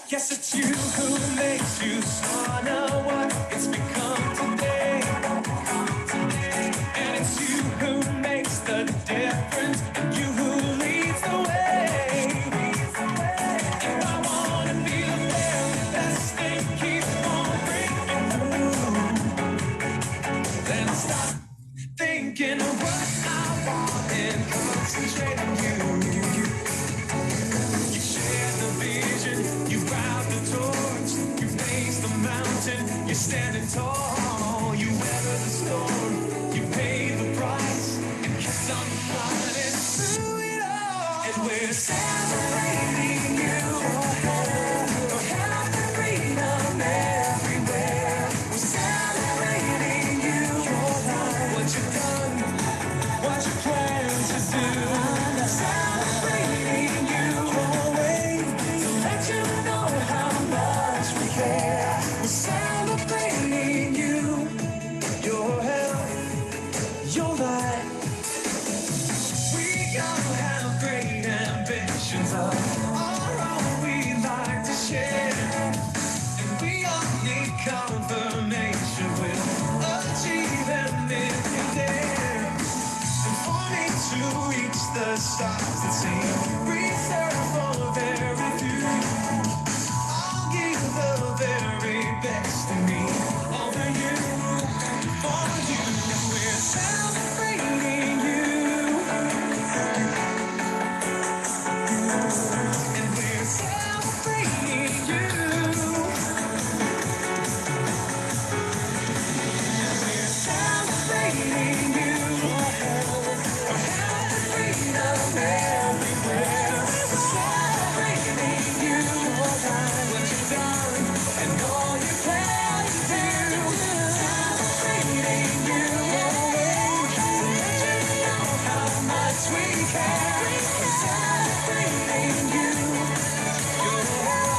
Yes, it's you who makes you wanna what it's become today. And it's you who makes the difference, and you who leads the way. And I wanna be the very best thing, keep on breaking through. Then stop thinking of what I want and concentrate on you. You share the vision, you ride the torch, you face the mountain, you're standing tall, you weather the storm, you paid the price, and kept on climbing through it all. And we're celebrating you, your health and freedom everywhere. We're celebrating you, your life, what you've done, what you plan to do. Celebrating you, your way, to let you know how much we care. We're celebrating you, your health, your life. We all have great ambitions of our own we'd like to share. And we all need confirmation we'll achieve them if we dare. And for me to reach the stars that seem reserved for very few, I'll give the very best of me over you, for you. And we're celebrating you, and we're celebrating you, and we're celebrating you. Freedom everywhere. We're celebrating you, what you've done and all you plan to do. Celebrating you, to let you know how much we care. We're celebrating you, your life,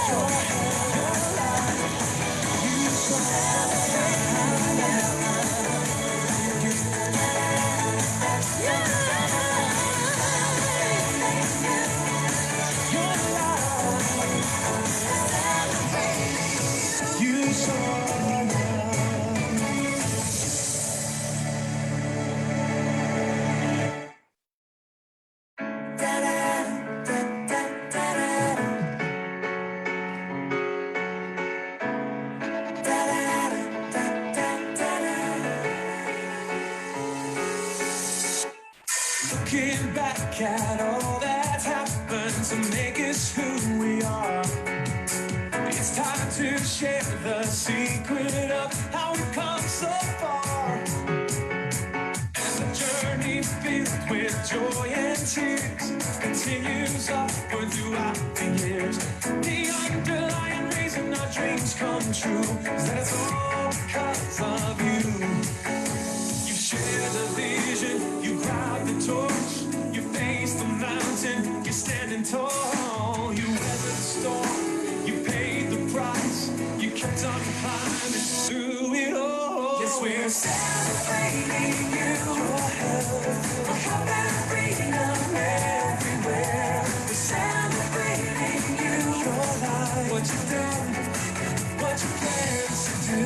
you celebrate your life, you saw. Looking back at all that's happened to make us who we are, it's time to share the secret of how we've come so far. And the journey filled with joy and tears continues upward throughout the years. The underlying reason our dreams come true is that it's all because of you. You share the vision, you grab the torch, you face the mountain, you're standing tall, you weather the storm, you paid the price, you kept on climbing through it all. Yes, we're celebrating you, your health, our health and freedom everywhere. We're celebrating you, your life, what you've done, what you plan to do.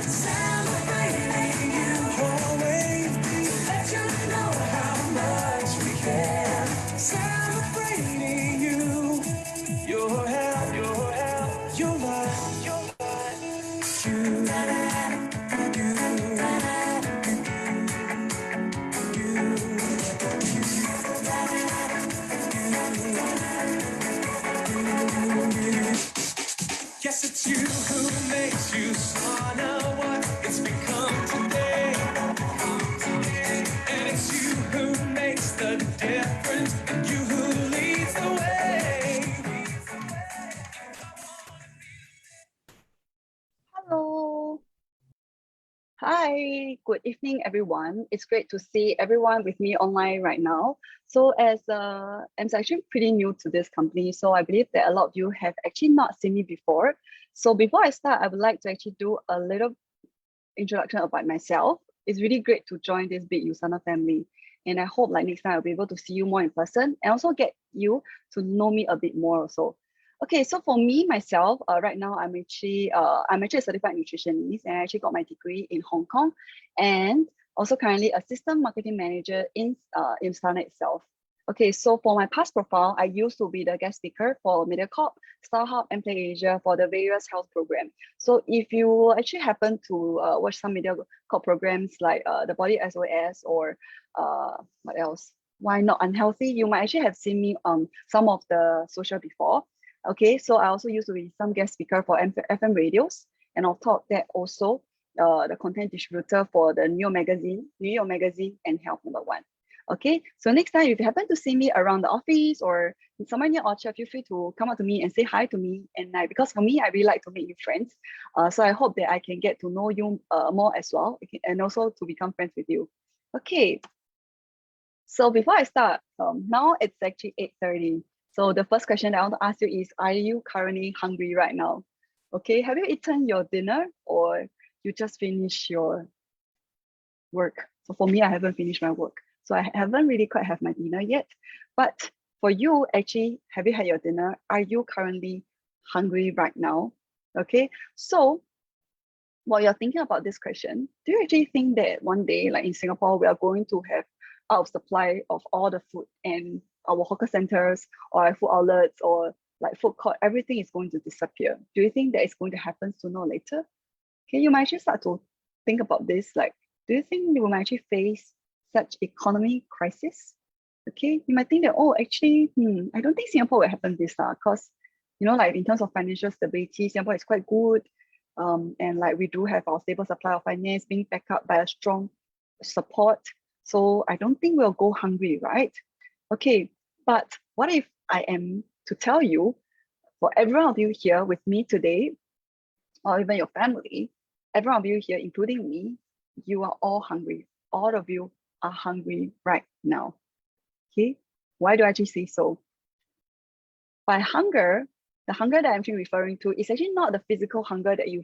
Celebrating you, your way, to let you know how much we care. Celebrating you, your health, your life, you. Yes, it's you who makes you wanna what it's become today. And it's you who makes the difference, and you who leads the way. Hello. Hi, good evening, everyone. It's great to see everyone with me online right now. So as I'm actually pretty new to this company, so I believe that a lot of you have actually not seen me before. So before I start, I would like to actually do a little introduction about myself. It's really great to join this big USANA family. And I hope like next time I'll be able to see you more in person and also get you to know me a bit more also. Okay, so for me myself, right now I'm actually a certified nutritionist, and I actually got my degree in Hong Kong, and also currently assistant marketing manager in Sana itself. Okay, so for my past profile, I used to be the guest speaker for MediaCorp, StarHub, and PlayAsia for the various health program. So if you actually happen to watch some MediaCorp programs like the Body SOS or what else? Why Not Unhealthy? You might actually have seen me on some of the social before. Okay, so I also used to be some guest speaker for FM radios, and on top of that also the content distributor for the New York Magazine and Health Number One. Okay, so next time if you happen to see me around the office or somewhere near Orchard, feel free to come up to me and say hi to me. And because for me, I really like to make new friends. So I hope that I can get to know you more as well, and also to become friends with you. Okay, so before I start, now it's actually 8:30. So the first question that I want to ask you is, are you currently hungry right now? Okay, have you eaten your dinner or you just finished your work? So for me, I haven't finished my work. So I haven't really quite have my dinner yet. But for you, actually, have you had your dinner? Are you currently hungry right now? Okay, so while you're thinking about this question, do you actually think that one day, like in Singapore, we are going to have out of supply of all the food and our hawker centers or our food outlets or like food court, everything is going to disappear? Do you think that it's going to happen sooner or later? Okay, you might actually start to think about this. Like, do you think we might actually face such economy crisis? Okay, you might think that, oh, actually, I don't think Singapore will happen this because, like in terms of financial stability, Singapore is quite good. And like we do have our stable supply of finance being backed up by a strong support. So I don't think we'll go hungry, right? Okay, but what if I am to tell you, for every one of you here with me today, or even your family, every one of you here, including me, you are all hungry. All of you are hungry right now. Okay, why do I actually say so? By hunger, the hunger that I'm actually referring to is actually not the physical hunger that you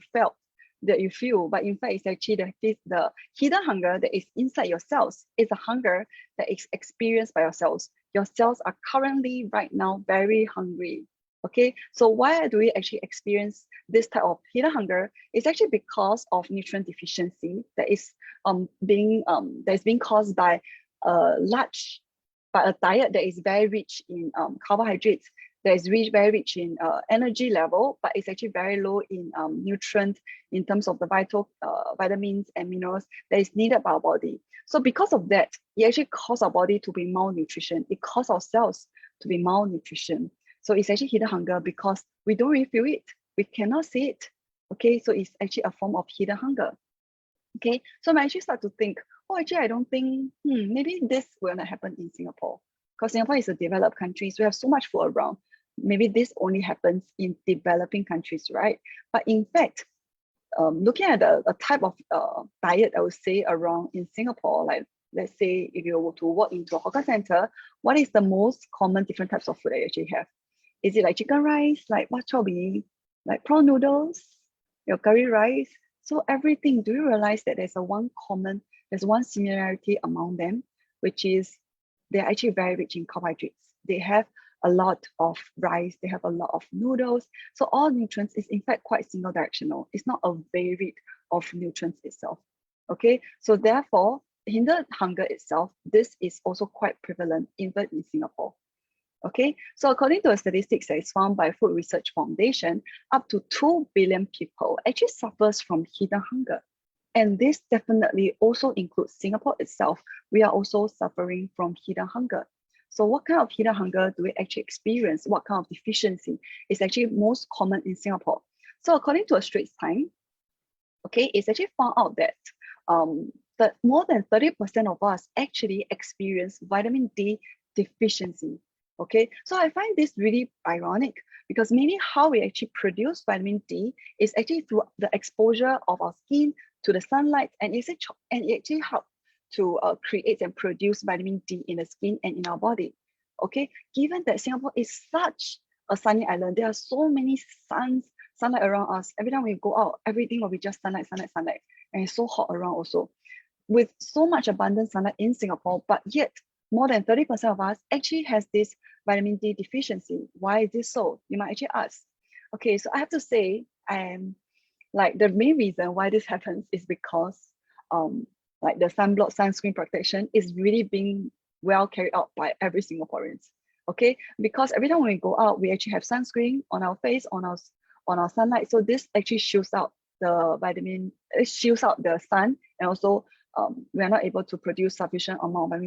feel, but in fact, it's actually the hidden hunger that is inside your cells. It's a hunger that is experienced by your cells. Your cells are currently right now very hungry. Okay, so why do we actually experience this type of hidden hunger? It's actually because of nutrient deficiency that is being caused by a diet that is very rich in carbohydrates, that is very rich in energy level, but it's actually very low in nutrients in terms of the vitamins and minerals that is needed by our body. So because of that, it actually causes our body to be malnutrition. It causes our cells to be malnutrition. So it's actually hidden hunger because we don't really feel it. We cannot see it. Okay, so it's actually a form of hidden hunger. Okay, so I actually start to think, oh, actually, I don't think, maybe this will not happen in Singapore, because Singapore is a developed country, so we have so much food around. Maybe this only happens in developing countries, right? But in fact, looking at a type of diet, I would say around in Singapore, like let's say if you were to walk into a hawker center, what is the most common different types of food that you actually have? Is it like chicken rice, like bak chor mee, like prawn noodles, your curry rice? So everything, do you realize that there's one similarity among them, which is they're actually very rich in carbohydrates. They have a lot of rice, they have a lot of noodles. So all nutrients is in fact quite single directional. It's not a varied of nutrients itself. Okay, so therefore, hidden hunger itself, this is also quite prevalent even in Singapore. Okay, so according to a statistics that is found by Food Research Foundation, up to 2 billion people actually suffers from hidden hunger. And this definitely also includes Singapore itself. We are also suffering from hidden hunger. So what kind of hidden hunger do we actually experience? What kind of deficiency is actually most common in Singapore? So according to a Straits Times, okay, it's actually found out that that more than 30% of us actually experience vitamin D deficiency. Okay, so I find this really ironic because maybe how we actually produce vitamin D is actually through the exposure of our skin to the sunlight, and it actually helps to create and produce vitamin D in the skin and in our body. Okay, given that Singapore is such a sunny island, there are so many sunlight around us. Every time we go out, everything will be just sunlight, and it's so hot around also. With so much abundant sunlight in Singapore, but yet more than 30% of us actually has this vitamin D deficiency. Why is this so? You might actually ask. Okay, so I have to say, like the main reason why this happens is because like the sunblock sunscreen protection is really being well carried out by every Singaporeans. Okay, because every time when we go out, we actually have sunscreen on our face, on our sunlight. So this actually shields out the it shields out the sun, and also we are not able to produce sufficient amount of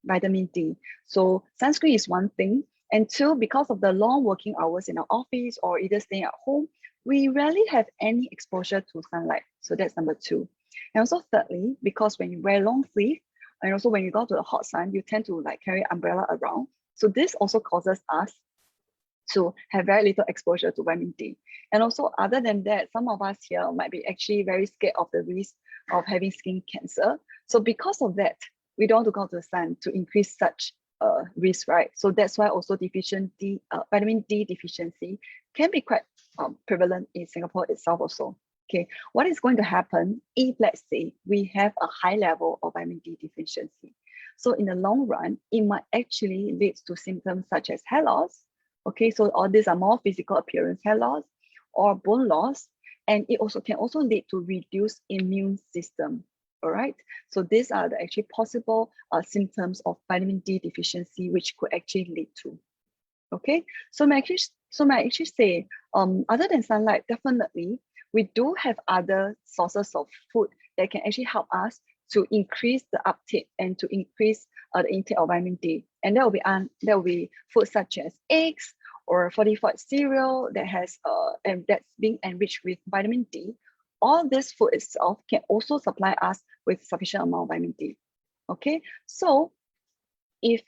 vitamin D. So sunscreen is one thing. And two, because of the long working hours in our office or either staying at home, we rarely have any exposure to sunlight. So that's number two. And also thirdly, because when you wear long sleeve, and also when you go to the hot sun, you tend to like carry umbrella around. So this also causes us to have very little exposure to vitamin D. And also other than that, some of us here might be actually very scared of the risk of having skin cancer. So because of that, we don't want to go to the sun to increase such risk, right? So that's why also vitamin D deficiency can be quite prevalent in Singapore itself also. Okay, what is going to happen if, let's say, we have a high level of vitamin D deficiency? So in the long run, it might actually lead to symptoms such as hair loss. Okay, so all these are more physical appearance, hair loss or bone loss, and it also can also lead to reduced immune system. All right, so these are the actually possible symptoms of vitamin D deficiency, which could actually lead to. Okay, so may I actually say, other than sunlight, definitely we do have other sources of food that can actually help us to increase the uptake and to increase the intake of vitamin D. And that will be food such as eggs or fortified cereal that has and that's being enriched with vitamin D. All this food itself can also supply us with sufficient amount of vitamin D. Okay, so if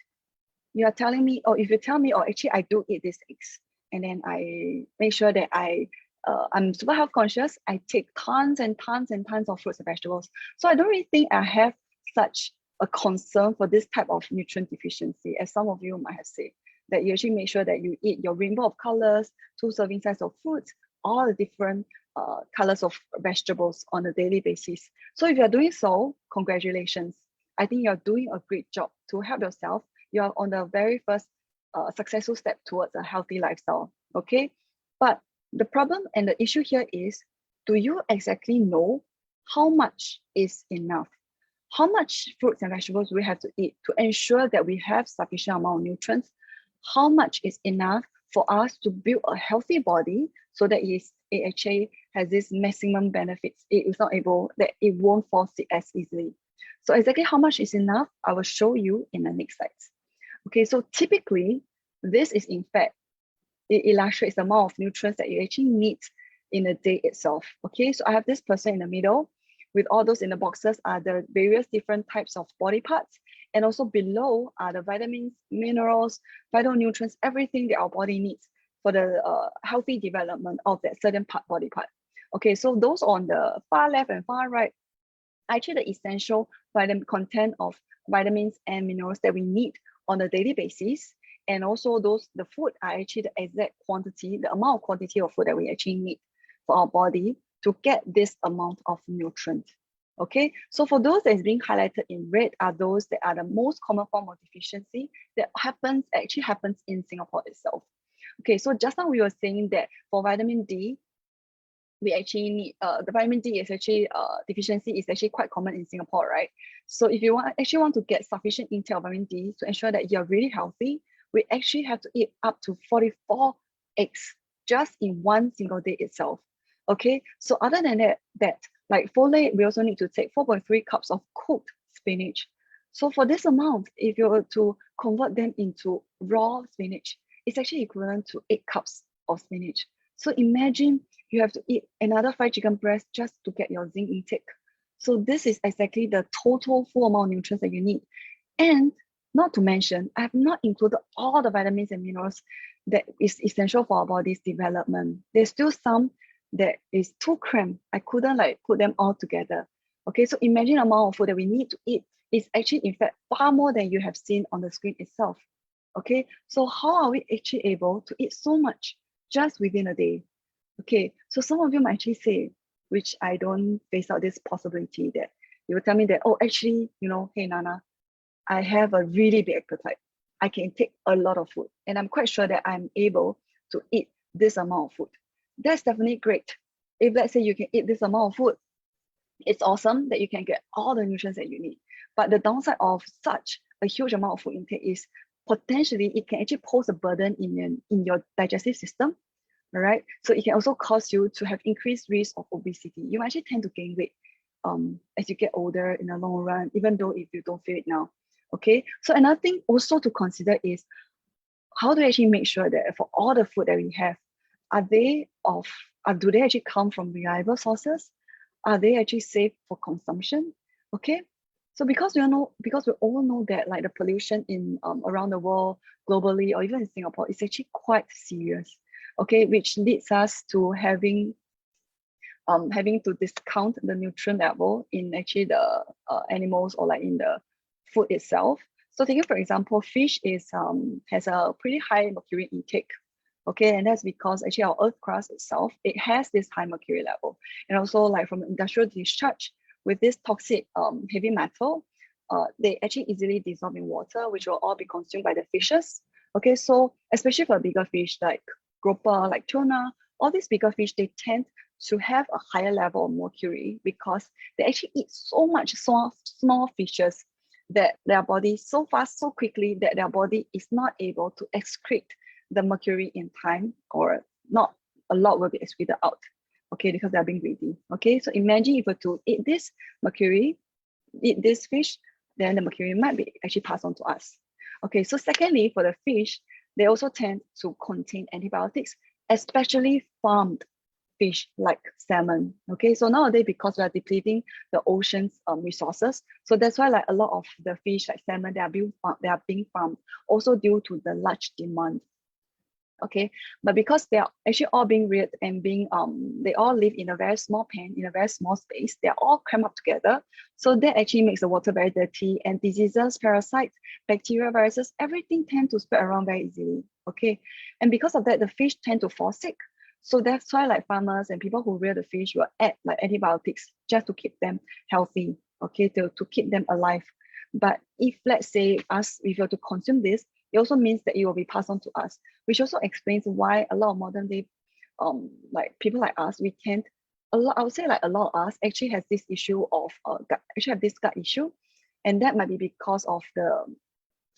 you are telling me, or if you tell me, or actually I do eat these eggs, and then I make sure that I'm super health conscious, I take tons and tons and tons of fruits and vegetables. So I don't really think I have such a concern for this type of nutrient deficiency, as some of you might have said, that you actually make sure that you eat your rainbow of colors, 2 serving size of fruits, all the different colors of vegetables on a daily basis. So if you're doing so, congratulations. I think you're doing a great job to help yourself. You're on the very first successful step towards a healthy lifestyle, okay? But the problem and the issue here is, do you exactly know how much is enough? How much fruits and vegetables we have to eat to ensure that we have sufficient amount of nutrients? How much is enough for us to build a healthy body so that it actually has this maximum benefits? It is not able, that it won't fall sick as easily. So exactly how much is enough, I will show you in the next slides. Okay, so typically, this is in fact, it illustrates the amount of nutrients that you actually need in a day itself. Okay, so I have this person in the middle, with all those in the boxes are the various different types of body parts, and also below are the vitamins, minerals, vital nutrients, everything that our body needs for the healthy development of that certain body part. Okay, so those on the far left and far right are actually the essential vitamin content of vitamins and minerals that we need on a daily basis. And also the food are actually the exact quantity, the amount of quantity of food that we actually need for our body to get this amount of nutrient. Okay, so for those that is being highlighted in red are those that are the most common form of deficiency that actually happens in Singapore itself. Okay, so just now we were saying that for vitamin D, we actually need the vitamin D is actually deficiency is actually quite common in Singapore, right? So if you actually want to get sufficient intake of vitamin D to ensure that you're really healthy, we actually have to eat up to 44 eggs just in one single day itself. Okay, so other than that, like folate, we also need to take 4.3 cups of cooked spinach. So for this amount, if you were to convert them into raw spinach, it's actually equivalent to 8 cups of spinach. So imagine you have to eat another 5 chicken breasts just to get your zinc intake. So this is exactly the total full amount of nutrients that you need. And not to mention, I have not included all the vitamins and minerals that is essential for our body's development. There's still some that is too cramped. I couldn't like put them all together. Okay, so imagine the amount of food that we need to eat is actually in fact far more than you have seen on the screen itself. Okay, so how are we actually able to eat so much just within a day? Okay, so some of you might actually say, which I don't face out this possibility, that you will tell me that, oh, actually, you know, hey Nana, I have a really big appetite. I can take a lot of food, and I'm quite sure that I'm able to eat this amount of food. That's definitely great. If let's say you can eat this amount of food, it's awesome that you can get all the nutrients that you need. But the downside of such a huge amount of food intake is potentially it can actually pose a burden in your digestive system. All right. So it can also cause you to have increased risk of obesity. You actually tend to gain weight as you get older in the long run, even though if you don't feel it now. Okay. So another thing also to consider is how do we actually make sure that for all the food that we have, do they actually come from reliable sources? Are they actually safe for consumption? Okay. So because we all know that like the pollution in around the world, globally, or even in Singapore, is actually quite serious. Okay, which leads us to having to discount the nutrient level in actually the animals or like in the food itself. So taking for example, fish has a pretty high mercury intake. Okay, and that's because actually our earth crust itself, it has this high mercury level. And also like from industrial discharge with this toxic heavy metal, they actually easily dissolve in water, which will all be consumed by the fishes. Okay, so especially for bigger fish like grouper, like tuna, all these bigger fish, they tend to have a higher level of mercury because they actually eat so much small fishes that their body so fast, so quickly that their body is not able to excrete the mercury in time, or not a lot will be excreted out. Okay, because they're being greedy. Okay, so imagine if you were to eat this fish, then the mercury might be actually passed on to us. Okay, so secondly, for the fish, they also tend to contain antibiotics, especially farmed fish like salmon. Okay, so nowadays because we are depleting the ocean's resources, so that's why like a lot of the fish like salmon, they are being farmed also due to the large demand. Okay, but because they are actually all being reared and they all live in a very small pen, in a very small space, they're all crammed up together. So that actually makes the water very dirty, and diseases, parasites, bacteria, viruses, everything tend to spread around very easily. Okay, and because of that, the fish tend to fall sick. So that's why like farmers and people who rear the fish will add like antibiotics just to keep them healthy, okay, to keep them alive. But if let's say if you were to consume this, it also means that it will be passed on to us, which also explains why a lot of modern day like people like us, I would say like a lot of us actually has this issue of gut issue. And that might be because of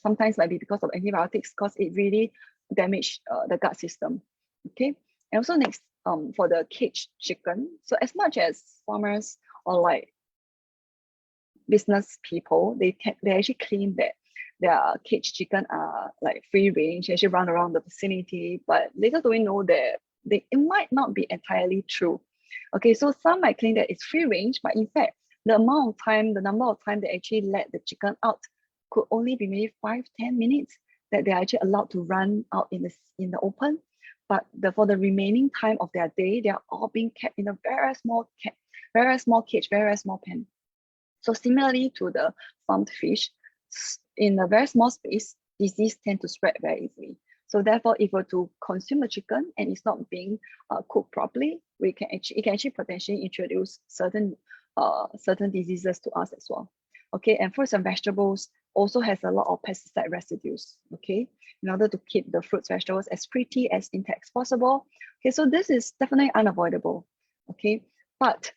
sometimes might be because of antibiotics, because it really damaged the gut system. Okay. And also next, for the caged chicken. So as much as farmers or like business people, they actually claim that their caged chicken are like free range, actually run around the vicinity, but little do we know that it might not be entirely true. Okay, so some might claim that it's free range, but in fact, the number of time they actually let the chicken out could only be maybe 5-10 minutes that they're actually allowed to run out in the open. But for the remaining time of their day, they are all being kept in a very small cage, very small pen. So similarly to the farmed fish, in a very small space, disease tend to spread very easily. So therefore, if we're to consume the chicken and it's not being cooked properly, it can actually potentially introduce certain diseases to us as well. Okay, and fruits and vegetables also has a lot of pesticide residues. Okay, in order to keep the fruits, vegetables as pretty, as intact as possible. Okay, so this is definitely unavoidable. Okay, but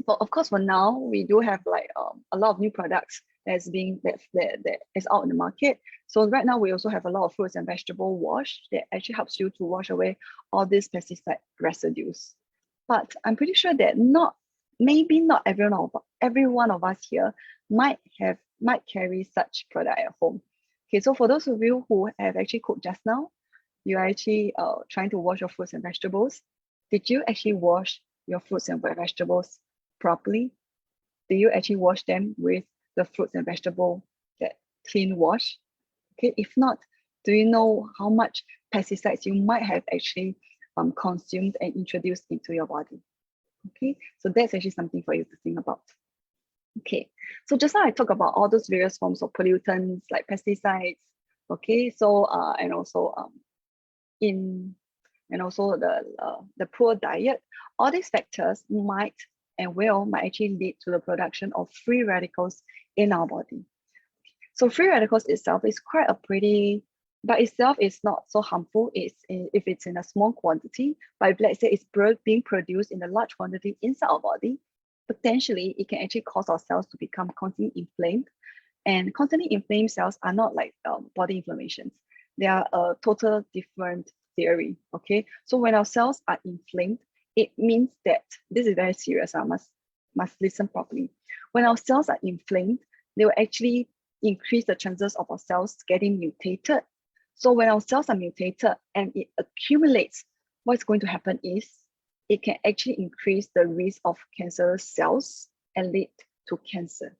of course, for now, we do have like a lot of new products that is out in the market. So right now, we also have a lot of fruits and vegetable wash that actually helps you to wash away all these pesticide residues. But I'm pretty sure that maybe not every one of us here might carry such product at home. Okay, so for those of you who have actually cooked just now, you're actually trying to wash your fruits and vegetables. Did you actually wash your fruits and vegetables properly? Do you actually wash them with the fruits and vegetable that clean wash? Okay, if not, do you know how much pesticides you might have actually consumed and introduced into your body? Okay, so that's actually something for you to think about. Okay, so just now I talked about all those various forms of pollutants like pesticides. Okay, so and also the poor diet. All these factors might actually lead to the production of free radicals in our body. So free radicals itself is quite a pretty, by itself is not so harmful if it's in a small quantity, but if let's say it's being produced in a large quantity inside our body, potentially it can actually cause our cells to become constantly inflamed. And constantly inflamed cells are not like body inflammations. They are a total different theory, okay? So when our cells are inflamed, it means that, this is very serious, I must listen properly. When our cells are inflamed, they will actually increase the chances of our cells getting mutated. So when our cells are mutated and it accumulates, what's going to happen is it can actually increase the risk of cancerous cells and lead to cancer.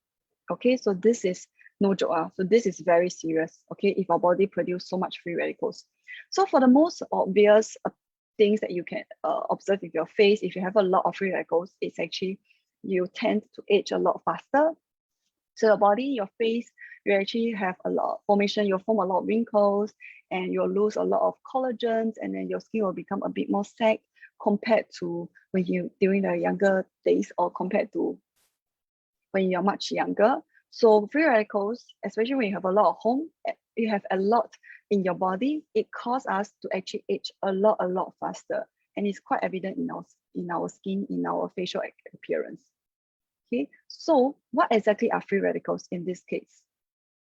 Okay, so this is no joke. So this is very serious, okay, if our body produces so much free radicals. So for the most obvious things that you can observe with your face, if you have a lot of free radicals, it's actually you tend to age a lot faster. So your body, your face, you actually have a lot of formation, you'll form a lot of wrinkles and you'll lose a lot of collagens, and then your skin will become a bit more sagged compared to when you during the younger days, or compared to when you're much younger. So free radicals, especially when you have a lot of home, you have a lot in your body, it causes us to actually age a lot faster. And it's quite evident in our skin, in our facial appearance. Okay, so what exactly are free radicals in this case?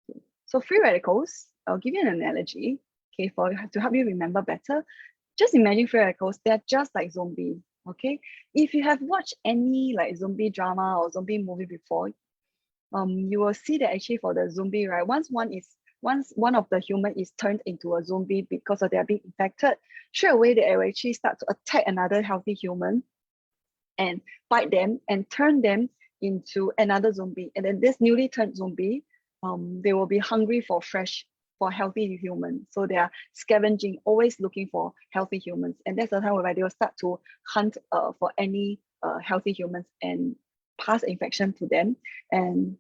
Okay. So free radicals, I'll give you an analogy, okay, to help you remember better. Just imagine free radicals, they're just like zombies, okay? If you have watched any like zombie drama or zombie movie before, you will see that actually for the zombie, right, once one of the human is turned into a zombie because of their being infected, straight away they will actually start to attack another healthy human and bite them and turn them into another zombie. And then this newly turned zombie, they will be hungry for healthy humans. So they are scavenging, always looking for healthy humans. And that's the time where they will start to hunt for any healthy humans and pass infection to them. And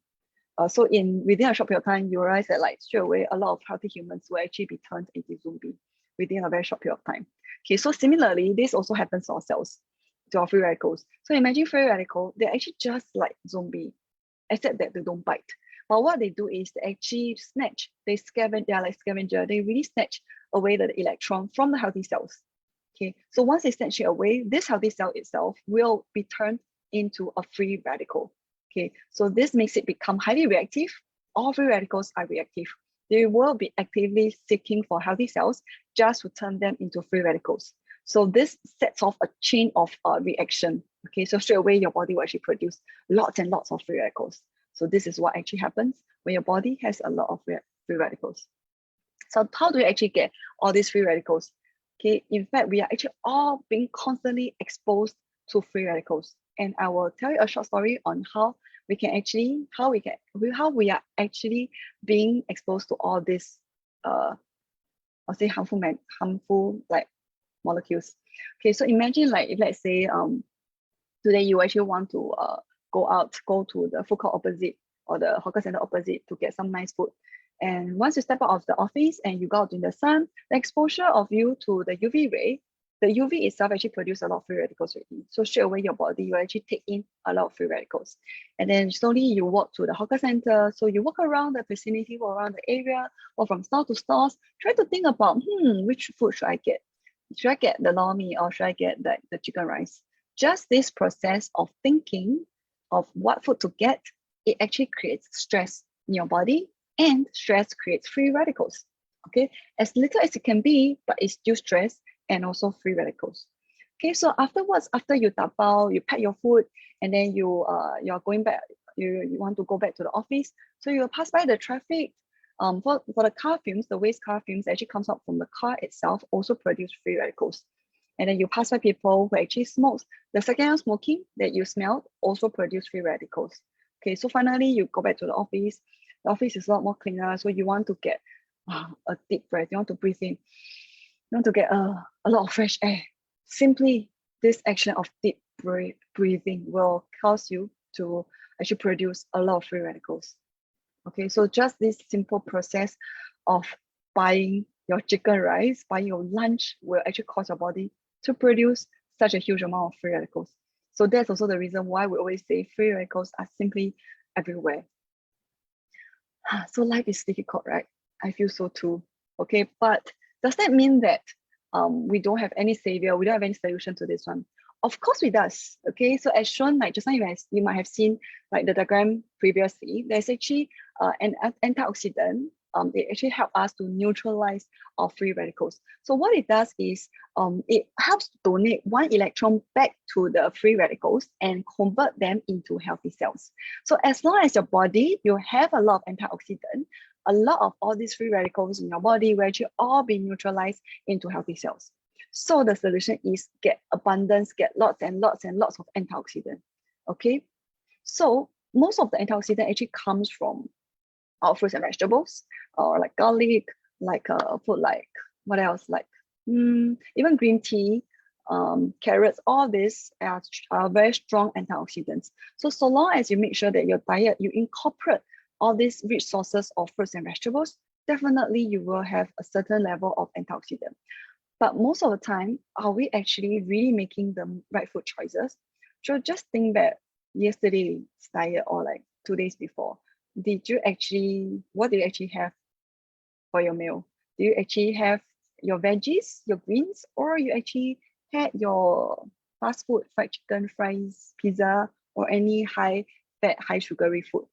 so within a short period of time, you realize that like straight away, a lot of healthy humans will actually be turned into zombie within a very short period of time. Okay, so similarly, this also happens to our cells, to our free radicals. So imagine free radical, they're actually just like zombie, except that they don't bite. But what they do is they actually snatch, they are like scavenger, they really snatch away the electron from the healthy cells. Okay, so once they snatch it away, this healthy cell itself will be turned into a free radical. Okay, so this makes it become highly reactive. All free radicals are reactive. They will be actively seeking for healthy cells just to turn them into free radicals. So this sets off a chain of reaction. Okay, so straight away your body will actually produce lots and lots of free radicals. So this is what actually happens when your body has a lot of free radicals. So how do we actually get all these free radicals? Okay, in fact, we are actually all being constantly exposed to free radicals. And I will tell you a short story on how we are actually being exposed to all these I'll say harmful like molecules. Okay, so imagine like if let's say today you actually want to go to the food court opposite or the hawker center opposite to get some nice food. And once you step out of the office and you go out in the sun, the exposure of you to the UV ray, the UV itself actually produces a lot of free radicals already. So straight away your body will actually take in a lot of free radicals. And then slowly you walk to the hawker center. So you walk around the vicinity, walk around the area, or from store to stores, try to think about, which food should I get? Should I get the lor mee or should I get the chicken rice? Just this process of thinking of what food to get, it actually creates stress in your body, and stress creates free radicals. Okay, as little as it can be, but it's still stress and also free radicals. Okay, so afterwards, after you dabao, you pack your food, and then you're going back, you want to go back to the office. So you'll pass by the traffic. For the car fumes, the waste car fumes actually comes out from the car itself, also produce free radicals. And then you pass by people who actually smokes. The second-hand smoking that you smell also produce free radicals. Okay, so finally you go back to the office. The office is a lot more cleaner, so you want to get a deep breath. You want to breathe in. You want to get a lot of fresh air. Simply this action of deep breathing will cause you to actually produce a lot of free radicals. Okay, so just this simple process of buying your chicken rice, buying your lunch will actually cause your body to produce such a huge amount of free radicals. So that's also the reason why we always say free radicals are simply everywhere. So life is difficult, right? I feel so too. Okay, but does that mean that we don't have any savior, we don't have any solution to this one? Of course, it does. Okay, so as shown, like just now, you might have seen like the diagram previously. There's actually an antioxidant. It actually helps us to neutralize our free radicals. So what it does is it helps to donate one electron back to the free radicals and convert them into healthy cells. So as long as your body, you have a lot of antioxidant, a lot of all these free radicals in your body will actually all be neutralized into healthy cells. So the solution is get abundance, get lots and lots and lots of antioxidant. Okay, so most of the antioxidant actually comes from our fruits and vegetables, or like garlic, like food like what else, like even green tea, carrots, all these are very strong antioxidants. So long as you make sure that your diet, you incorporate all these rich sources of fruits and vegetables, definitely you will have a certain level of antioxidant. But most of the time, are we actually really making the right food choices? So just think back yesterday's diet or like 2 days before. What did you actually have for your meal? Do you actually have your veggies, your greens, or you actually had your fast food, fried chicken, fries, pizza, or any high fat, high sugary food?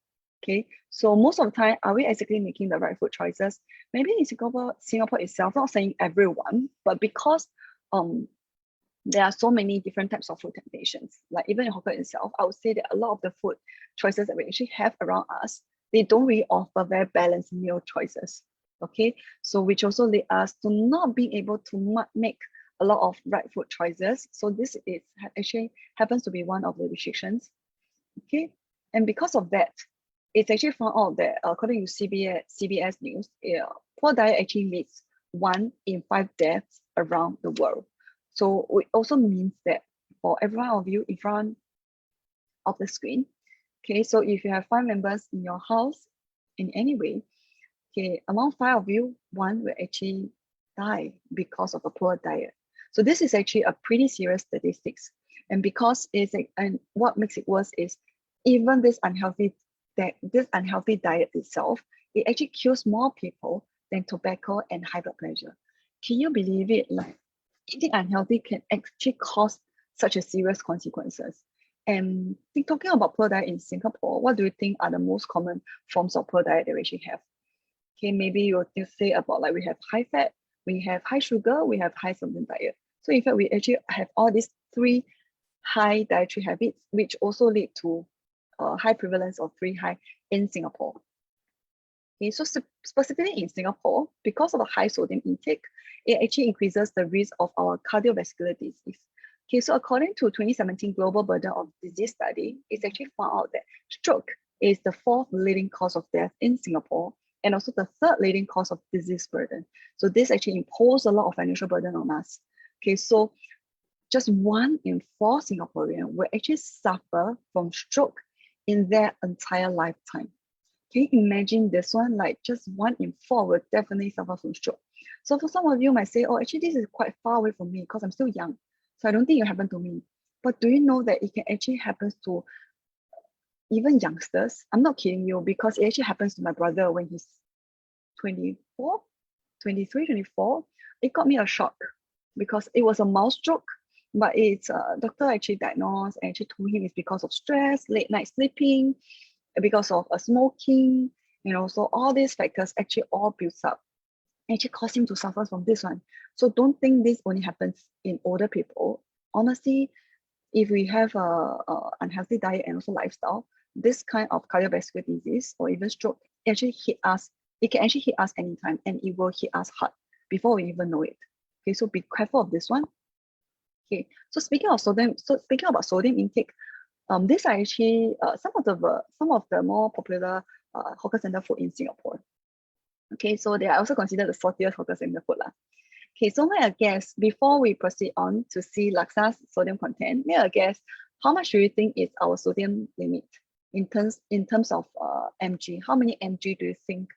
Okay, so most of the time, are we exactly making the right food choices? Maybe in Singapore itself, not saying everyone, but because there are so many different types of food temptations. Like even in Hawker itself, I would say that a lot of the food choices that we actually have around us, they don't really offer very balanced meal choices. Okay, so which also lead us to not being able to make a lot of right food choices. So this is actually happens to be one of the restrictions. Okay, and because of that, it's actually found out that according to CBS News, poor diet actually leads 1 in 5 deaths around the world. So it also means that for every one of you in front of the screen, okay, so if you have 5 members in your house in any way, okay, among 5 of you, 1 will actually die because of a poor diet. So this is actually a pretty serious statistics. And because and what makes it worse is even this unhealthy diet itself, it actually kills more people than tobacco and high blood pressure. Can you believe it? Like eating unhealthy can actually cause such a serious consequences. And talking about poor diet in Singapore, what do you think are the most common forms of poor diet that we actually have? Okay, maybe you'll say about like we have high fat, we have high sugar, we have high sodium diet. So in fact, we actually have all these 3 high dietary habits, which also lead to high prevalence of 3 high in Singapore. Okay, so specifically in Singapore, because of the high sodium intake, it actually increases the risk of our cardiovascular disease. Okay, so according to 2017 Global Burden of Disease Study, it's actually found out that stroke is the 4th leading cause of death in Singapore and also the 3rd leading cause of disease burden. So this actually imposes a lot of financial burden on us. Okay, so just 1 in 4 Singaporeans will actually suffer from stroke in their entire lifetime. Can you imagine this one? Like just 1 in 4 will definitely suffer from stroke. So for some of you might say, oh, actually this is quite far away from me because I'm still young. So I don't think it happened to me. But do you know that it can actually happen to even youngsters? I'm not kidding you because it actually happens to my brother when he's 24, 23, 24. It got me a shock because it was a mild stroke, but it's doctor actually diagnosed and actually told him it's because of stress, late night sleeping, because of smoking, and also all these factors actually all builds up, actually cause him to suffer from this one. So don't think this only happens in older people. Honestly, if we have a unhealthy diet and also lifestyle, this kind of cardiovascular disease or even stroke actually hit us. It can actually hit us anytime, and it will hit us hard before we even know it. Okay, so be careful of this one. Okay, so speaking about sodium intake, these are actually some of the more popular hawker center food in Singapore. Okay, so they are also considered the saltiest hawker center food lah. Okay, so may I guess before we proceed on to see Laksa's sodium content, may I guess how much do you think is our sodium limit in terms of mg? How many mg do you think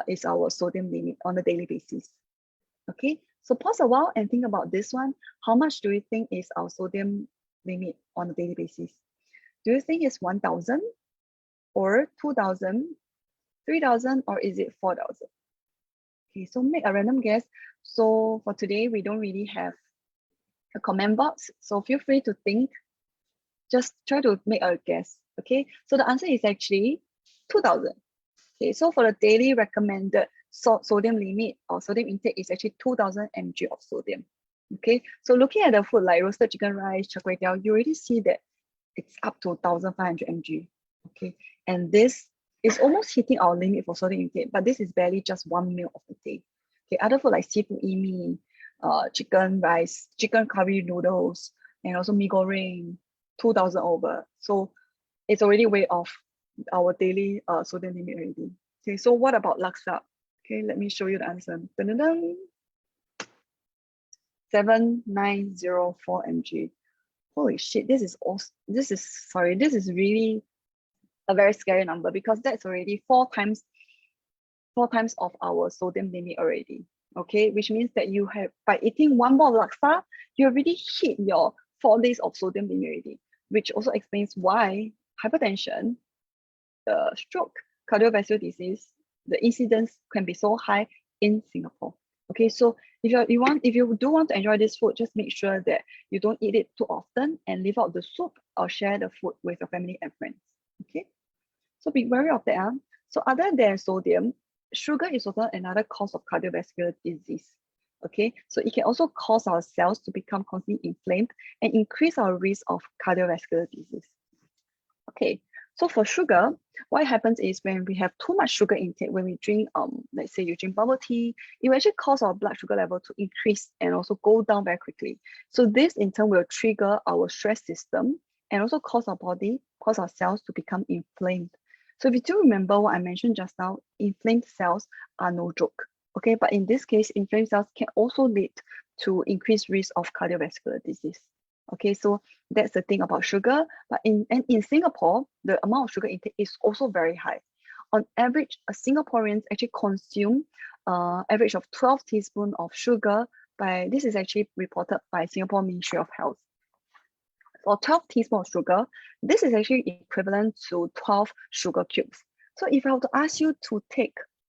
is our sodium limit on a daily basis? Okay, so pause a while and think about this one. How much do you think is our sodium limit on a daily basis? Do you think it's 1,000 or 2,000 3,000 or is it 4,000? Okay, so make a random guess. So for today, we don't really have a comment box. So feel free to think, just try to make a guess. Okay, so the answer is actually 2,000. Okay, so for the daily recommended sodium limit or sodium intake is actually 2,000 mg of sodium. Okay, so looking at the food like roasted chicken rice, char kway teow, you already see that it's up to 1,500 mg. Okay, and this is almost hitting our limit for sodium intake, but this is barely just one meal of the day. Okay, other food like seafood mee, chicken rice, chicken curry noodles, and also mee goreng, 2,000 over. So it's already way off our daily sodium limit already. Okay, so what about laksa? Okay, let me show you the answer. Dun-dun-dun. 7,904 mg. Holy shit, this is really a very scary number because that's already four times of our sodium limit already. Okay, which means that you have, by eating one bowl of laksa, you already hit your 4 days of sodium limit already, which also explains why hypertension, stroke, cardiovascular disease, the incidence can be so high in Singapore. Okay, so if you do want to enjoy this food, just make sure that you don't eat it too often and leave out the soup or share the food with your family and friends. Okay, so be wary of that. So other than sodium, sugar is also another cause of cardiovascular disease. Okay, so it can also cause our cells to become constantly inflamed and increase our risk of cardiovascular disease. Okay, so for sugar, what happens is when we have too much sugar intake, when we drink, let's say you drink bubble tea, it will actually cause our blood sugar level to increase and also go down very quickly. So this in turn will trigger our stress system and also cause our cells to become inflamed. So if you do remember what I mentioned just now, inflamed cells are no joke. Okay, but in this case, inflamed cells can also lead to increased risk of cardiovascular disease. Okay, so that's the thing about sugar. But in Singapore, the amount of sugar intake is also very high. On average, Singaporeans actually consume average of 12 teaspoons of sugar. This is actually reported by Singapore Ministry of Health. For 12 teaspoons of sugar, this is actually equivalent to 12 sugar cubes. So if I were to ask you to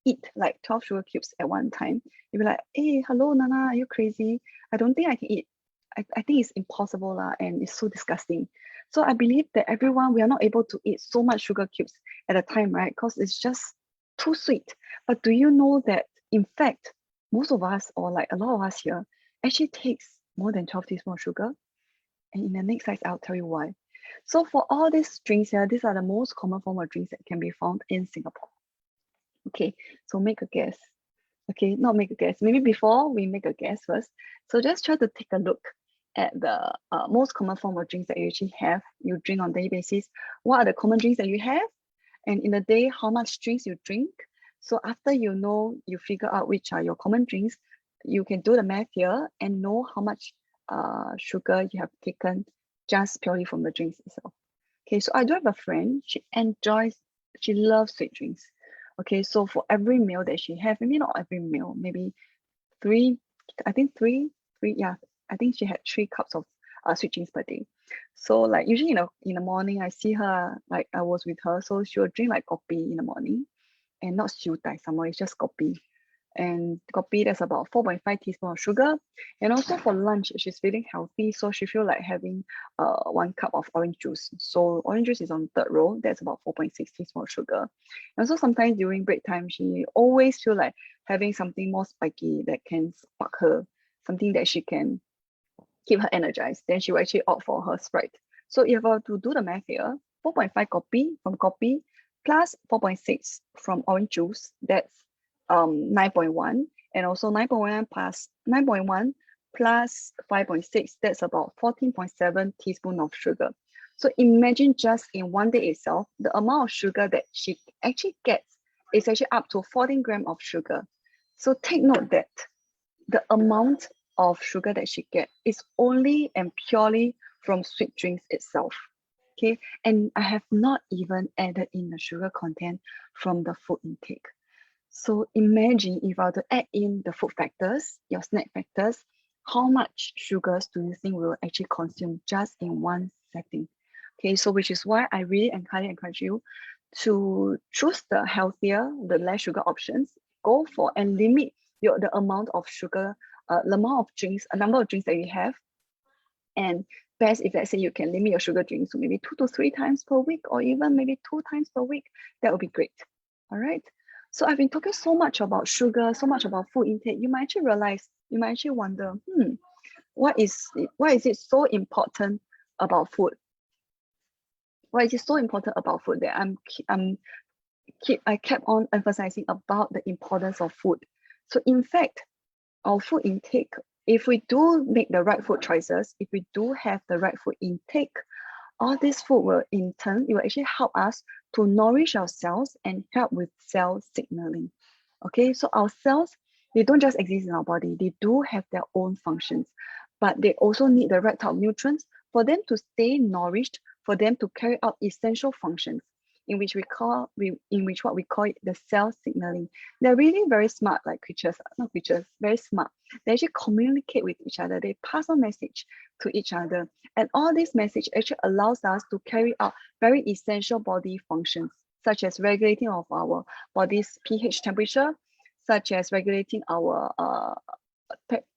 eat like 12 sugar cubes at one time, you'd be like, hey, hello, Nana, are you crazy? I don't think I can eat. I think it's impossible and it's so disgusting. So I believe that we are not able to eat so much sugar cubes at a time, right? Because it's just too sweet. But do you know that in fact, most of us, or like a lot of us here, actually takes more than 12 teaspoons of sugar? And in the next slide, I'll tell you why. So for all these drinks here, these are the most common form of drinks that can be found in Singapore. Okay, so make a guess. Okay, not make a guess. Maybe before we make a guess first. So just try to take a look at the most common form of drinks that you actually you drink on a daily basis. What are the common drinks that you have? And in a day, how much drinks you drink? So after you figure out which are your common drinks, you can do the math here and know how much sugar you have taken just purely from the drinks itself. Okay, so I do have a friend, she loves sweet drinks. Okay, so for every meal that she has, maybe not every meal, maybe three, yeah, I think she had 3 cups of sweet drinks per day. So like usually in the morning, I see her, like I was with her, so she would drink like kopi in the morning, and not siew dai somewhere, it's just kopi. And kopi, there's about 4.5 teaspoons of sugar. And also for lunch, she's feeling healthy, so she feel like having 1 cup of orange juice. So orange juice is on the 3rd row, that's about 4.6 teaspoons of sugar. And also sometimes during break time, she always feel like having something more spiky that can spark her, something that she can keep her energized. Then she will actually opt for her Sprite. So if I were to do the math here, 4.5 kopi plus 4.6 from orange juice, that's 9.1, and also 9.1 plus 9.1 plus 5.6, that's about 14.7 teaspoons of sugar. So imagine just in one day itself, the amount of sugar that she actually gets is actually up to 14 grams of sugar. So take note that the amount of sugar that she gets is only and purely from sweet drinks itself. Okay, and I have not even added in the sugar content from the food intake. So imagine if I were to add in the food factors, your snack factors, how much sugars do you think we will actually consume just in one setting? Okay, so which is why I really highly encourage you to choose the healthier, the less sugar options, go for and limit the amount of sugar, the amount of drinks, a number of drinks that you have. And best if let's say you can limit your sugar drinks to maybe 2 to 3 times per week, or even maybe 2 times per week, that would be great. All right. So I've been talking so much about sugar, so much about food intake. You might actually realize, you might actually wonder, why is it so important about food? Why is it so important about food that I kept on emphasizing about the importance of food? So in fact, our food intake, if we do make the right food choices, if we do have the right food intake, all this food will in turn, it will actually help us to nourish our cells and help with cell signaling. Okay, so our cells, they don't just exist in our body, they do have their own functions, but they also need the right type of nutrients for them to stay nourished, for them to carry out essential functions, in which what we call it the cell signaling. They're really very smart, like creatures, not creatures, very smart. They actually communicate with each other. They pass on message to each other. And all this message actually allows us to carry out very essential body functions, such as regulating of our body's pH temperature, such as regulating our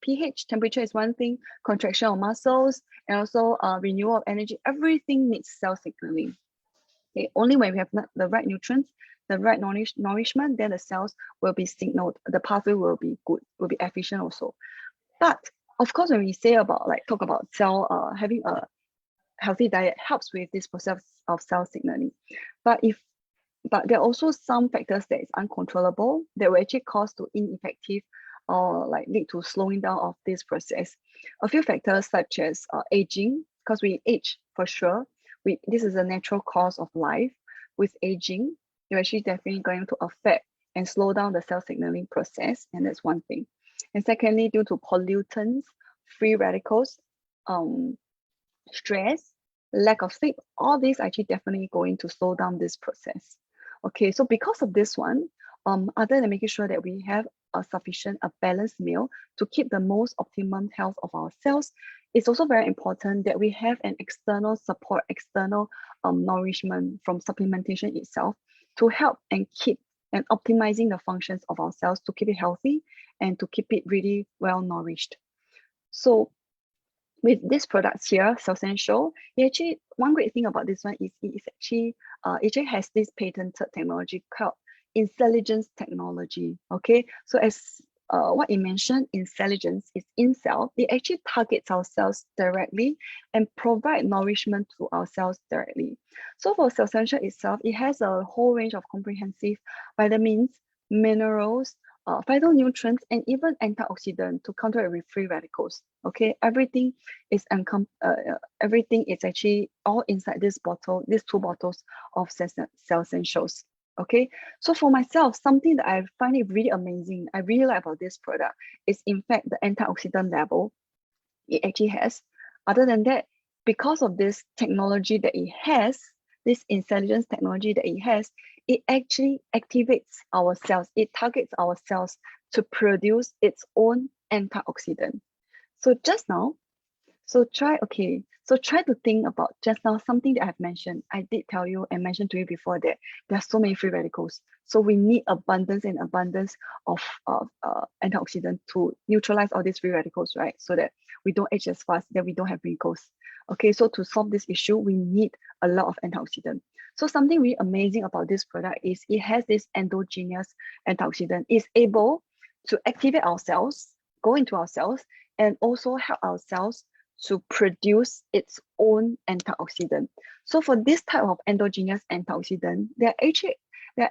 pH temperature is one thing, contraction of muscles, and also renewal of energy. Everything needs cell signaling. Okay, only when we have the right nutrients, the right nourishment, then the cells will be signaled. The pathway will be good, will be efficient also. But of course, when we say about talk about cell having a healthy diet helps with this process of cell signaling. But there are also some factors that is uncontrollable that will actually cause to ineffective or lead to slowing down of this process. A few factors such as aging, because we age for sure. This is a natural course of life. With aging, you're actually definitely going to affect and slow down the cell signaling process, and that's one thing. And secondly, due to pollutants, free radicals, stress, lack of sleep, all these are actually definitely going to slow down this process. Okay, so because of this one, other than making sure that we have a sufficient, a balanced meal to keep the most optimum health of our cells, it's also very important that we have an external support, external nourishment from supplementation itself to help and keep and optimizing the functions of our cells to keep it healthy and to keep it really well nourished. So with these products here, Cellsential, actually one great thing about this one is it actually has this patented technology called intelligence technology. Okay, so as what it mentioned, intelligence is in cell. It actually targets our cells directly and provide nourishment to our cells directly. So for Cellsential itself, it has a whole range of comprehensive vitamins, minerals, phytonutrients, and even antioxidant to counteract with free radicals. Okay, everything is actually all inside this bottle, these 2 bottles of Cellsentials. Okay, so for myself, something that I find it really amazing, I really like about this product is in fact the antioxidant level it actually has. Other than that, because of this technology that it has, this intelligence technology that it has, it actually activates our cells. It targets our cells to produce its own antioxidant. So just now, try to think about just now something that I've mentioned. I did tell you and mentioned to you before that there are so many free radicals. So we need abundance of antioxidant to neutralize all these free radicals, right? So that we don't age as fast, that we don't have wrinkles. Okay, so to solve this issue, we need a lot of antioxidant. So something really amazing about this product is it has this endogenous antioxidant. It's able to activate our cells, go into our cells, and also help our cells to produce its own antioxidant. So for this type of endogenous antioxidant, they're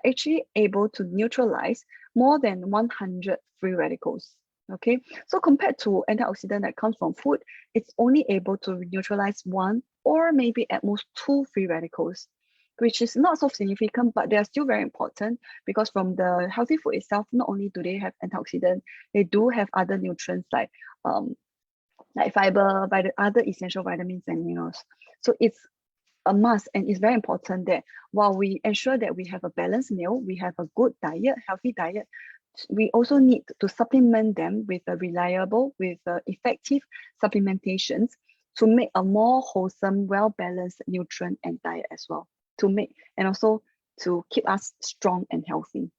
actually able to neutralize more than 100 free radicals. Okay, so compared to antioxidant that comes from food, it's only able to neutralize 1 or maybe at most 2 free radicals, which is not so significant, but they are still very important because from the healthy food itself, not only do they have antioxidant, they do have other nutrients like fiber, other essential vitamins and minerals. So it's a must, and it's very important that while we ensure that we have a balanced meal, we have a good diet, healthy diet, we also need to supplement them with a reliable, with effective supplementations to make a more wholesome, well-balanced nutrient and diet as well. And also to keep us strong and healthy.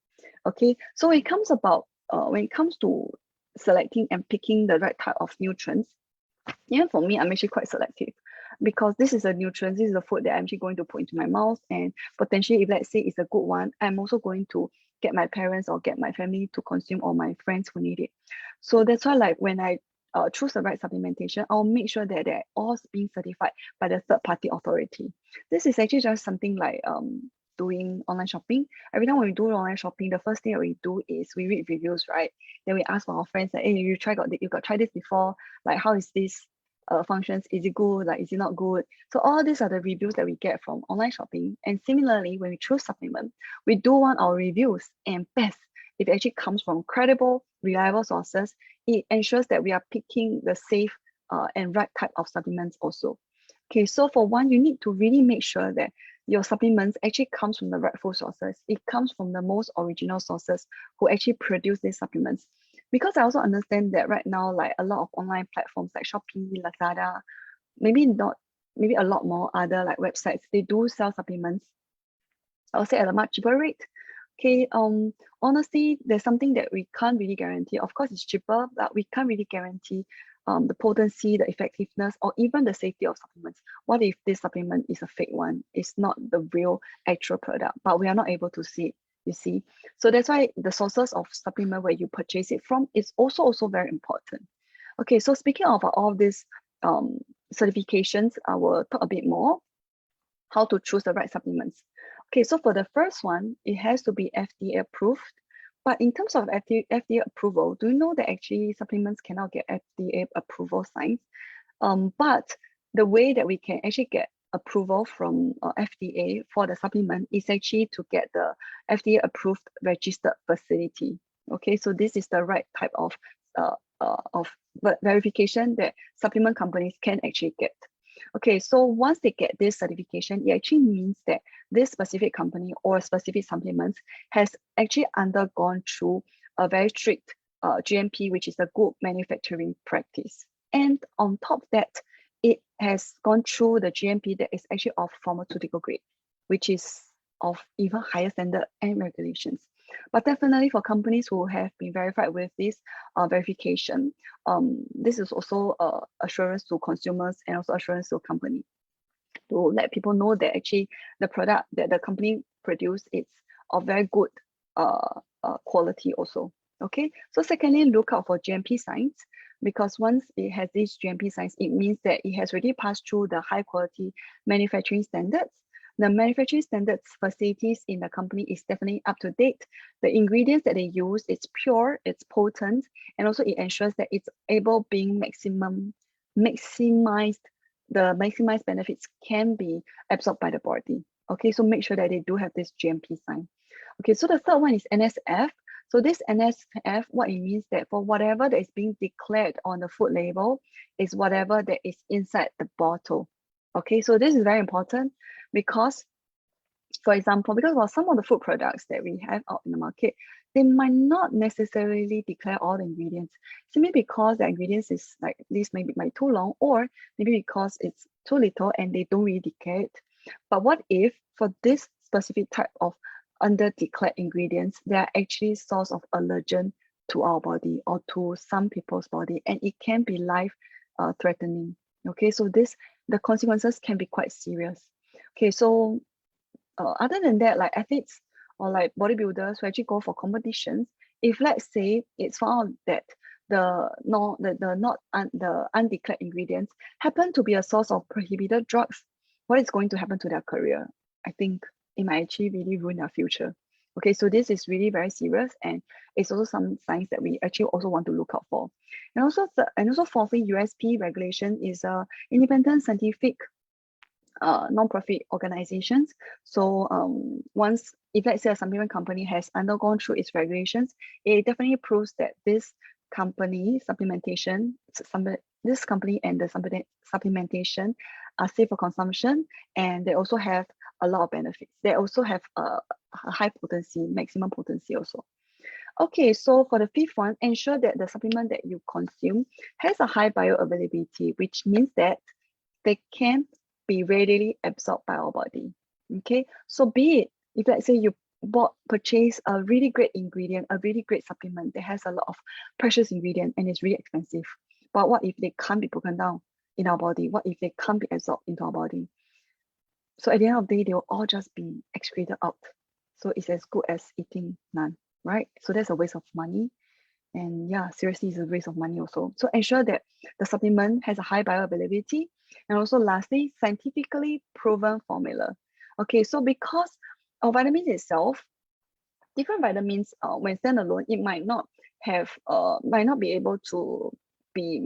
Okay, so when it comes to selecting and picking the right type of nutrients, even for me, I'm actually quite selective because this is a nutrient, this is a food that I'm actually going to put into my mouth, and potentially, if let's say it's a good one, I'm also going to get my parents or get my family to consume, or my friends who need it. So that's why, like, when I choose the right supplementation, I'll make sure that they're all being certified by the third party authority. This is actually just something like doing online shopping. Every time when we do online shopping, the first thing that we do is we read reviews, right? Then we ask for our friends like, hey, you got tried this before? Like, how is this functions? Is it good? Like, is it not good? So all these are the reviews that we get from online shopping. And similarly, when we choose supplement, we do want our reviews, and best, if it actually comes from credible, reliable sources, it ensures that we are picking the safe and right type of supplements also. Okay, so for one, you need to really make sure that your supplements actually comes from the rightful sources. It comes from the most original sources who actually produce these supplements. Because I also understand that right now, like a lot of online platforms like Shopee, Lazada, maybe a lot more other like websites, they do sell supplements, I would say, at a much cheaper rate. Okay, honestly, there's something that we can't really guarantee. Of course, it's cheaper, but we can't really guarantee the potency, the effectiveness, or even the safety of supplements. What if this supplement is a fake one? It's not the real actual product, but we are not able to see it, you see. So that's why the sources of supplement where you purchase it from is also very important. Okay, so speaking of all these certifications, I will talk a bit more how to choose the right supplements. Okay, so for the first one, it has to be FDA approved. But in terms of FDA approval, do you know that actually supplements cannot get FDA approval signs? But the way that we can actually get approval from FDA for the supplement is actually to get the FDA approved registered facility. Okay, so this is the right type of verification that supplement companies can actually get. Okay, so once they get this certification, it actually means that this specific company or specific supplements has actually undergone through a very strict GMP, which is a good manufacturing practice. And on top of that, it has gone through the GMP that is actually of pharmaceutical grade, which is of even higher standard and regulations. But definitely for companies who have been verified with this verification, this is also assurance to consumers and also assurance to company to let people know that actually the product that the company produced is of very good quality also. Okay, so secondly, look out for GMP signs, because once it has these GMP signs, it means that it has already passed through the high quality manufacturing standards. The manufacturing standards facilities in the company is definitely up to date. The ingredients that they use, it's pure, it's potent, and also it ensures that it's able being maximized. The maximized benefits can be absorbed by the body. Okay, so make sure that they do have this GMP sign. Okay, so the third one is NSF. So this NSF, what it means that for whatever that is being declared on the food label is whatever that is inside the bottle. Okay, so this is very important because, for example, because for some of the food products that we have out in the market, they might not necessarily declare all the ingredients, simply because the ingredients is like this maybe too long, or maybe because it's too little and they don't really declare it. But what if for this specific type of under declared ingredients, they are actually source of allergen to our body or to some people's body, and it can be life threatening. Okay, so the consequences can be quite serious. Okay, so other than that, like athletes or like bodybuilders who actually go for competitions, if let's say it's found that the undeclared ingredients happen to be a source of prohibited drugs, what is going to happen to their career? I think it might actually really ruin their future. Okay, so this is really very serious, and it's also some signs that we actually also want to look out for. And also fourthly, USP regulation is independent scientific non-profit organizations. So once, if let's say a supplement company has undergone through its regulations, it definitely proves that this company this company and the supplementation are safe for consumption, and they also have a lot of benefits. They also have a high potency, maximum potency also. Okay, so for the fifth one, ensure that the supplement that you consume has a high bioavailability, which means that they can be readily absorbed by our body. Okay, so be it If let's say you purchase a really great ingredient, a really great supplement that has a lot of precious ingredient and it's really expensive, but what if they can't be broken down in our body? What if they can't be absorbed into our body? So at the end of the day, they will all just be excreted out. So it's as good as eating none, right? So that's a waste of money. And yeah, seriously, it's a waste of money also. So ensure that the supplement has a high bioavailability. And also lastly, scientifically proven formula. Okay, so because our vitamins itself, different vitamins, when standalone, it might not be able to be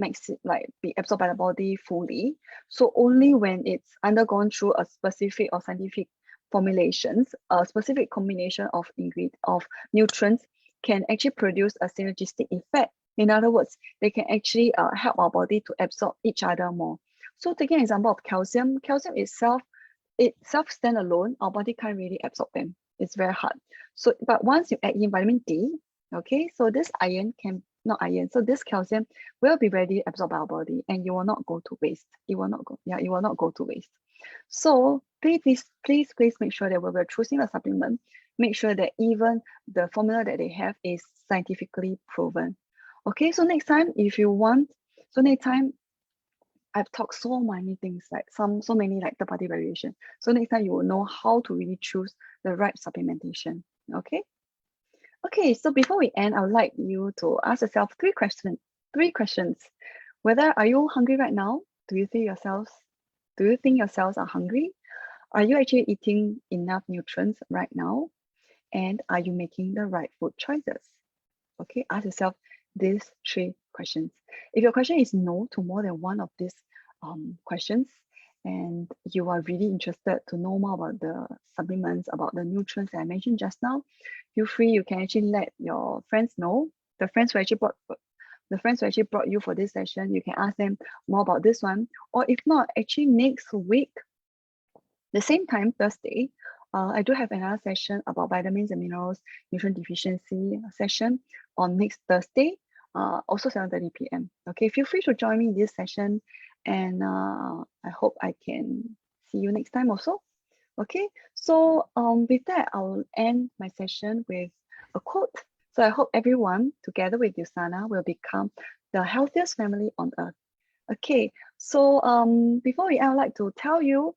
be absorbed by the body fully. So only when it's undergone through a specific or scientific formulations, a specific combination of nutrients can actually produce a synergistic effect. In other words, they can actually help our body to absorb each other more. So taking an example of calcium itself standalone, our body can't really absorb them. It's very hard. So, but once you add in vitamin D, okay, so this this calcium will be readily absorbed by our body and you will not go to waste. It will not go to waste. So please make sure that when we're choosing a supplement, make sure that even the formula that they have is scientifically proven. Okay, so next time, I've talked so many things, like so many like third-party variation. So next time you will know how to really choose the right supplementation. Okay. Okay, so before we end, I would like you to ask yourself three questions. Whether are you hungry right now? Do you think yourselves are hungry? Are you actually eating enough nutrients right now? And are you making the right food choices? Okay, ask yourself these three questions. If your question is no to more than one of these questions, and you are really interested to know more about the supplements, about the nutrients that I mentioned just now, feel free, you can actually let your friends know. The friends who actually brought you for this session, you can ask them more about this one. Or if not, actually next week, the same time, Thursday, I do have another session about vitamins and minerals, nutrient deficiency session on next Thursday, also 7:30 p.m. Okay, feel free to join me in this session, and I hope I can see you next time also. Okay, so with that, I'll end my session with a quote. So I hope everyone, together with Usana, will become the healthiest family on earth. Okay, so before we end, I'd like to tell you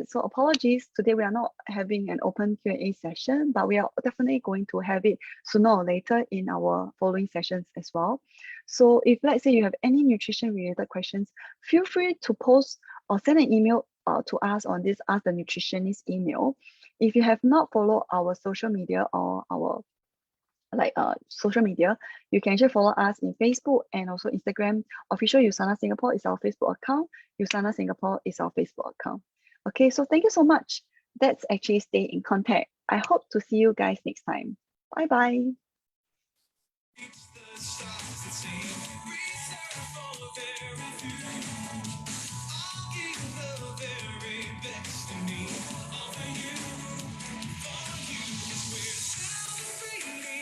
so apologies, today we are not having an open Q&A session, but we are definitely going to have it sooner or later in our following sessions as well. So if let's say you have any nutrition related questions, feel free to post or send an email to us on this Ask the Nutritionist email. If you have not followed our social media or our social media, you can actually follow us in Facebook and also Instagram. Official Usana Singapore is our Facebook account. Usana Singapore is our Facebook account. Okay, so thank you so much. Let's actually stay in contact. I hope to see you guys next time. Bye-bye.